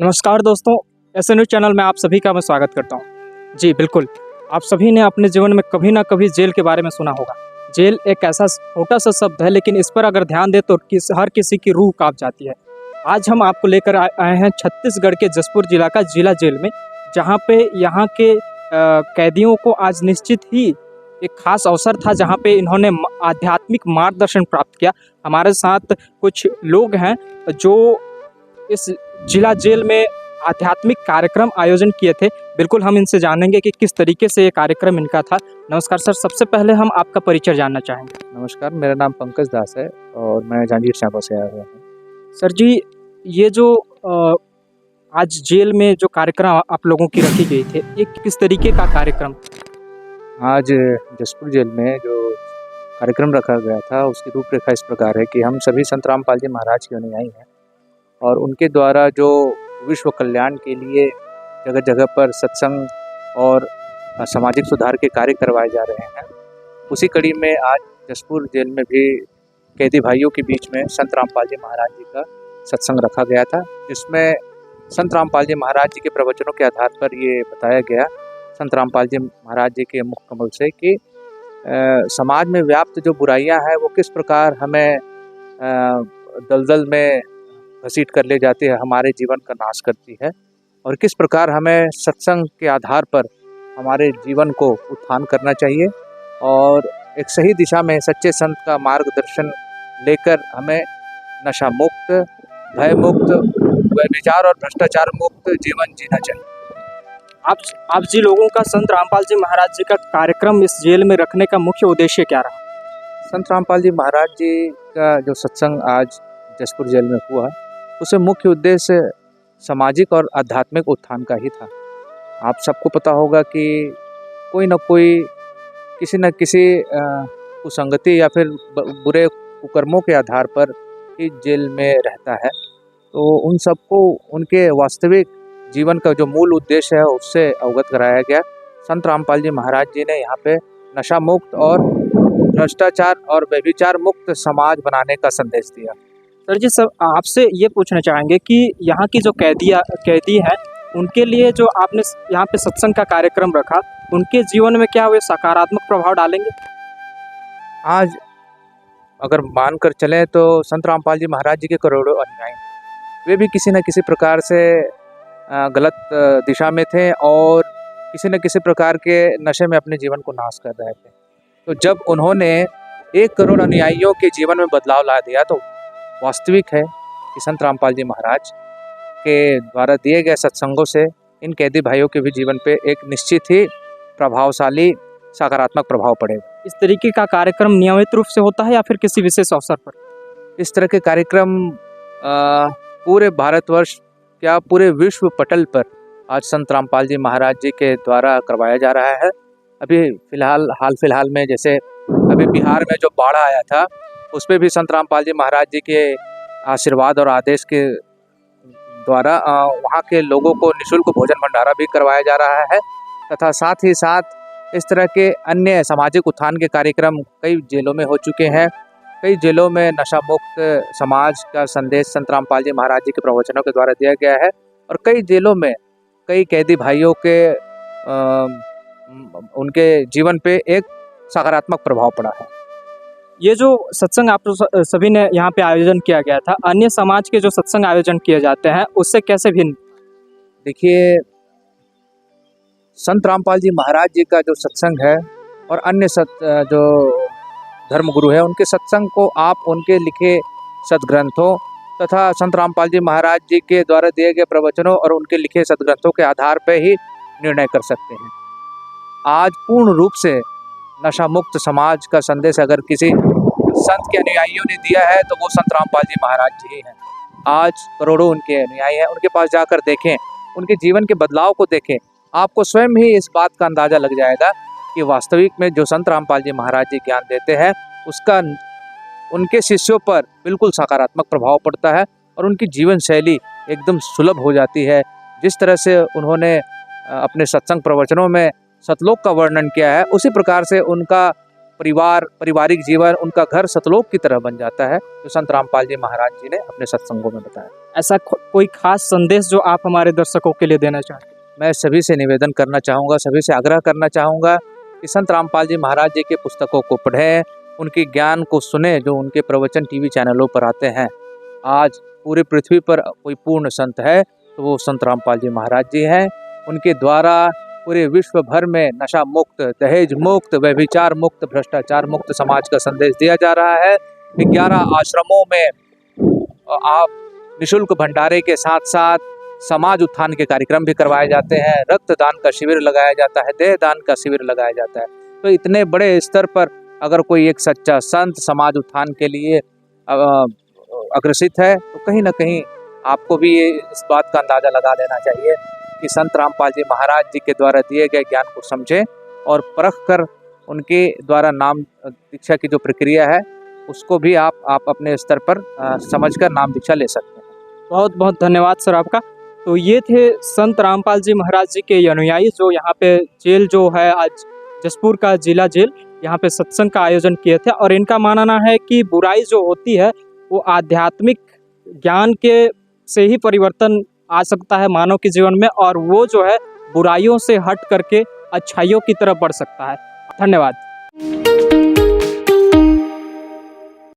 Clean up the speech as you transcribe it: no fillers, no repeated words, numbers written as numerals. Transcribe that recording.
नमस्कार दोस्तों, S news channel में आप सभी का मैं स्वागत करता हूं। जी बिल्कुल, आप सभी ने अपने जीवन में कभी ना कभी जेल के बारे में सुना होगा। जेल एक ऐसा छोटा सा शब्द है, लेकिन इस पर अगर ध्यान दें तो हर किसी की रूह कांप जाती है। आज हम आपको लेकर आए हैं छत्तीसगढ़ के जशपुर जिला का जिला जेल में, जहाँ पे यहाँ के कैदियों को आज निश्चित ही एक खास अवसर था, जहाँ पे इन्होंने आध्यात्मिक मार्गदर्शन प्राप्त किया। हमारे साथ कुछ लोग हैं जो इस जिला जेल में आध्यात्मिक कार्यक्रम आयोजन किए थे। बिल्कुल हम इनसे जानेंगे कि किस तरीके से ये कार्यक्रम इनका था। नमस्कार सर, सबसे पहले हम आपका परिचय जानना चाहेंगे। नमस्कार, मेरा नाम पंकज दास है और मैं जांजगीर चांपा से आया हुआ हूँ। सर जी, ये जो आज जेल में जो कार्यक्रम आप लोगों की रखी गई थे, ये किस तरीके का कार्यक्रम? आज जशपुर जेल में जो कार्यक्रम रखा गया था उसकी रूपरेखा इस प्रकार है कि हम सभी संत रामपाल जी महाराज के अनुयायी हैं और उनके द्वारा जो विश्व कल्याण के लिए जगह जगह पर सत्संग और सामाजिक सुधार के कार्य करवाए जा रहे हैं, उसी कड़ी में आज जशपुर जेल में भी कैदी भाइयों के बीच में संत रामपाल जी महाराज जी का सत्संग रखा गया था, जिसमें संत रामपाल जी महाराज जी के प्रवचनों के आधार पर ये बताया गया संत रामपाल जी महाराज जी के मुख कमल से कि समाज में व्याप्त जो बुराइयां हैं वो किस प्रकार हमें दलदल में घसीट कर ले जाती है, हमारे जीवन का नाश करती है, और किस प्रकार हमें सत्संग के आधार पर हमारे जीवन को उत्थान करना चाहिए और एक सही दिशा में सच्चे संत का मार्गदर्शन लेकर हमें नशा मुक्त, भय मुक्त, व्यभिचार और भ्रष्टाचार मुक्त जीवन जीना चाहिए। आप जी लोगों का संत रामपाल जी महाराज जी का कार्यक्रम इस जेल में रखने का मुख्य उद्देश्य क्या रहा? संत रामपाल जी महाराज जी का जो सत्संग आज जशपुर जेल में हुआ, उसे मुख्य उद्देश्य सामाजिक और आध्यात्मिक उत्थान का ही था। आप सबको पता होगा कि कोई न कोई किसी न किसी कुसंगति या फिर बुरे कुकर्मों के आधार पर ही जेल में रहता है, तो उन सबको उनके वास्तविक जीवन का जो मूल उद्देश्य है उससे अवगत कराया गया। संत रामपाल जी महाराज जी ने यहाँ पे नशा मुक्त और भ्रष्टाचार और व्यभिचार मुक्त समाज बनाने का संदेश दिया। सर जी, सब आपसे ये पूछना चाहेंगे कि यहाँ की जो कैदी हैं, उनके लिए जो आपने यहाँ पे सत्संग का कार्यक्रम रखा, उनके जीवन में क्या वे सकारात्मक प्रभाव डालेंगे? आज अगर मानकर चलें तो संत रामपाल जी महाराज जी के करोड़ों अनुयायी, वे भी किसी न किसी प्रकार से गलत दिशा में थे और किसी न किसी प्रकार के नशे में अपने जीवन को नाश कर रहे थे। तो जब उन्होंने 1 करोड़ अनुयायियों के जीवन में बदलाव ला दिया, तो वास्तविक है कि संत रामपाल जी महाराज के द्वारा दिए गए सत्संगों से इन कैदी भाइयों के भी जीवन पे एक निश्चित ही प्रभावशाली सकारात्मक प्रभाव पड़ेगा। इस तरीके का कार्यक्रम नियमित रूप से होता है या फिर किसी विशेष अवसर पर? इस तरह के कार्यक्रम पूरे भारतवर्ष क्या पूरे विश्व पटल पर आज संत रामपाल जी महाराज जी के द्वारा करवाया जा रहा है। अभी हाल फिलहाल में जैसे अभी बिहार में जो बाढ़ आया था, उस पर भी संत रामपाल जी महाराज जी के आशीर्वाद और आदेश के द्वारा वहाँ के लोगों को निःशुल्क भोजन भंडारा भी करवाया जा रहा है, तथा साथ ही साथ इस तरह के अन्य सामाजिक उत्थान के कार्यक्रम कई जेलों में हो चुके हैं। कई जेलों में नशा मुक्त समाज का संदेश संत रामपाल जी महाराज जी के प्रवचनों के द्वारा दिया गया है और कई जेलों में कई कैदी भाइयों के उनके जीवन पे एक सकारात्मक प्रभाव पड़ा है। ये जो सत्संग आप सभी ने यहाँ पे आयोजन किया गया था, अन्य समाज के जो सत्संग आयोजन किए जाते हैं उससे कैसे भिन्न? देखिए, संत रामपाल जी महाराज जी का जो सत्संग है और अन्य जो धर्मगुरु है, उनके सत्संग को आप उनके लिखे सदग्रंथों तथा संत रामपाल जी महाराज जी के द्वारा दिए गए प्रवचनों और उनके लिखे सदग्रंथों के आधार पर ही निर्णय कर सकते हैं। आज पूर्ण रूप से नशा मुक्त समाज का संदेश अगर किसी संत के अनुयायियों ने दिया है तो वो संत रामपाल जी महाराज जी ही हैं। आज करोड़ों उनके अनुयायी हैं, उनके पास जाकर देखें, उनके जीवन के बदलाव को देखें, आपको स्वयं ही इस बात का अंदाजा लग जाएगा कि वास्तविक में जो संत रामपाल जी महाराज जी ज्ञान देते हैं उसका उनके शिष्यों पर बिल्कुल सकारात्मक प्रभाव पड़ता है और उनकी जीवन शैली एकदम सुलभ हो जाती है। जिस तरह से उन्होंने अपने सत्संग प्रवचनों में सतलोक का वर्णन किया है, उसी प्रकार से उनका पारिवारिक जीवन, उनका घर सतलोक की तरह बन जाता है, जो संत रामपाल जी महाराज जी ने अपने सत्संगों में बताया। ऐसा कोई खास संदेश जो आप हमारे दर्शकों के लिए देना चाहते हैं? मैं सभी से निवेदन करना चाहूँगा, सभी से आग्रह करना चाहूँगा कि संत रामपाल जी महाराज जी के पुस्तकों को पढ़ें, उनके ज्ञान को सुने, जो उनके प्रवचन टीवी चैनलों पर आते हैं। आज पूरी पृथ्वी पर कोई पूर्ण संत है तो वो संत रामपाल जी महाराज जी हैं। उनके द्वारा पूरे विश्व भर में नशा मुक्त, दहेज मुक्त, व्यभिचार मुक्त, भ्रष्टाचार मुक्त समाज का संदेश दिया जा रहा है। 11 आश्रमों में आप निःशुल्क भंडारे के साथ साथ समाज उत्थान के कार्यक्रम भी करवाए जाते हैं, रक्तदान का शिविर लगाया जाता है, देह दान का शिविर लगाया जाता है। तो इतने बड़े स्तर पर अगर कोई एक सच्चा संत समाज उत्थान के लिए अग्रसित है तो कहीं ना कहीं आपको भी इस बात का अंदाज़ा लगा लेना चाहिए कि संत रामपाल जी महाराज जी के द्वारा दिए गए ज्ञान को समझें और परख कर उनके द्वारा नाम दीक्षा की जो प्रक्रिया है उसको भी आप अपने स्तर पर समझकर नाम दीक्षा ले सकते हैं। बहुत बहुत धन्यवाद सर आपका। तो ये थे संत रामपाल जी महाराज जी के अनुयायी जो यहाँ पे जेल जो है आज जसपुर का जिला जेल, यहाँ पे सत्संग का आयोजन किए थे। और इनका मानना है कि बुराई जो होती है वो आध्यात्मिक ज्ञान के से ही परिवर्तन आ सकता है मानव के जीवन में, और वो जो है बुराइयों से हट करके अच्छाइयों की तरफ बढ़ सकता है। धन्यवाद।